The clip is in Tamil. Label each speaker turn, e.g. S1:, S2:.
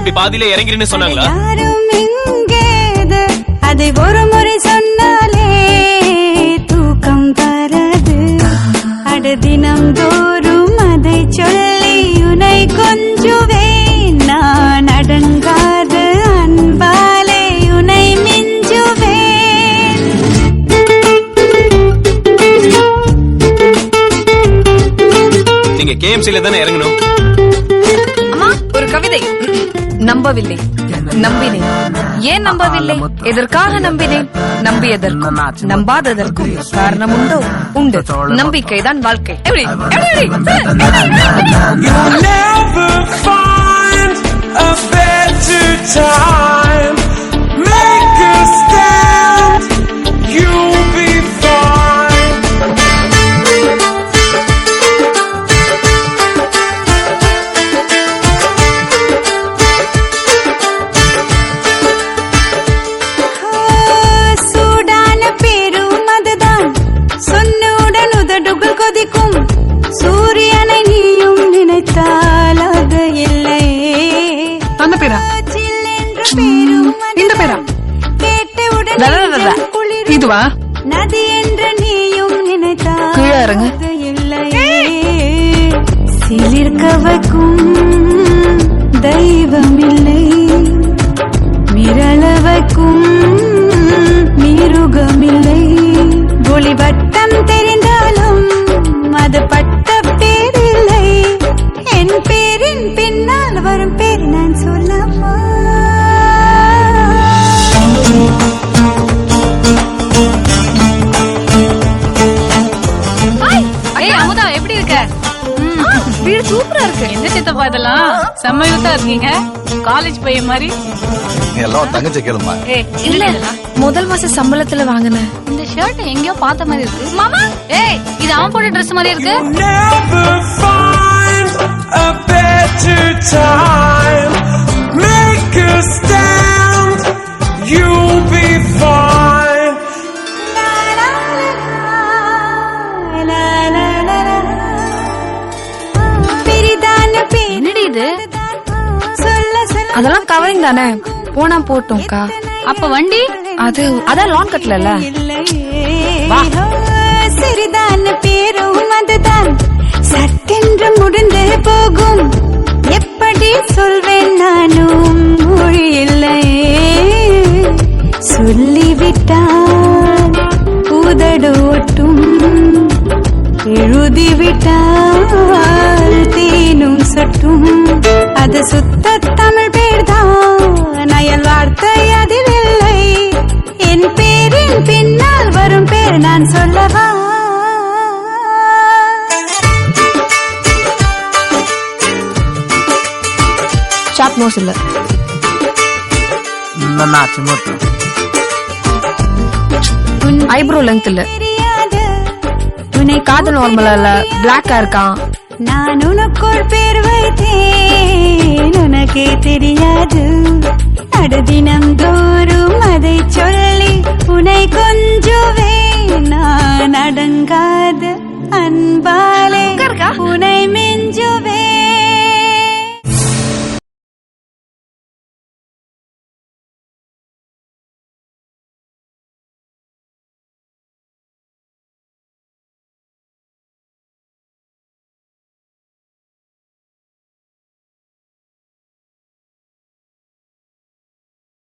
S1: இப்படி பாதியில இறங்கிருன்னு சொன்னாங்களா?
S2: அதை ஒரு முறை சொன்னாலே தூக்கம் வராது. அட தினம் தோறும் அதை சொல்லி உனை கொஞ்சுவேன். நான் அடங்காத அன்பாலே உனை மிஞ்சுவேன்.
S1: நீங்க கேஎம்சில தானே இறங்கணும்.
S3: அம்மா ஒரு கவிதை. நம்பவில்லை, நம்பினேன். ஏன் நம்பவில்லை? எதற்காக நம்பினேன்? நம்பியதற்கும் நம்பாததற்கும் காரணம் உண்டோ? உண்டு. நம்பிக்கைதான் வாழ்க்கை. எப்படி
S2: சூரியனை நீயும் நினைத்தால் அது இல்லை.
S3: அந்த பேரா இந்த பேரா இதுவா?
S2: நதி என்ற நீயும் நினைத்தால் அது இல்லை. சிலிர்க்க வைக்கும் தெய்வம் இல்லை, மிரள வைக்கும் மிருகம் இல்லை. ஒளி வட்டம் தெரிந்தாலும் அது பட்ட பேரில்லை. என் பேரின் பின்னால் வரும் பேர் நான் சொல்லமா?
S3: அமுதா எப்படி இருக்க? வீடு சூப்பரா இருக்கு. என்ன சித்தப்பா இதெல்லாம் செம்ம யூத்தா இருக்கீங்க. காலேஜ் பையன் மாதிரி.
S4: எல்லாம் தங்கச்சி கேளுமா.
S3: இல்ல முதல் மாச சம்பளத்துல வாங்கினேன். இந்த ஷர்ட் எங்கேயோ பார்த்த மாதிரி இருக்கு. மாமா ஏய் இது அவன் போட்ட ட்ரெஸ் மாதிரி இருக்கு. என்னடி இது? அதெல்லாம் கவரிங் தானே, போனா போட்டோம்க்கா. அப்ப வண்டி அதான் லோன் கட்டல.
S2: சிறிதான பேரும் அதுதான் சட்டென்று முடிந்து போகும். எப்படி சொல்வேன் நானும் மொழி இல்லை. சொல்லிவிட்டால் உதடு ஒட்டும், எழுதிவிட்டால் தேனும் சொட்டும். அது சுத்த தமிழ் பேர்தான், அயல் வார்த்தை அதில் இல்லை. என் பேரின் பின்னால் வரும் பேர் நான் சொல்லவா?
S3: ஷார்ப் நோஸ் இல்ல, ஐப்ரோ லெங்த் இல்ல, காது நார்மலா இல்ல, பிளாக்கா இருக்கான்.
S2: நான் உனக்குள் பேர் வைத்தேன், உனக்கே தெரியாது. அடுதினம் தோறும் அதை சொல்லி உனை கொஞ்சுவேன். நான் அடங்காத அன்பாலே உனை மிஞ்ச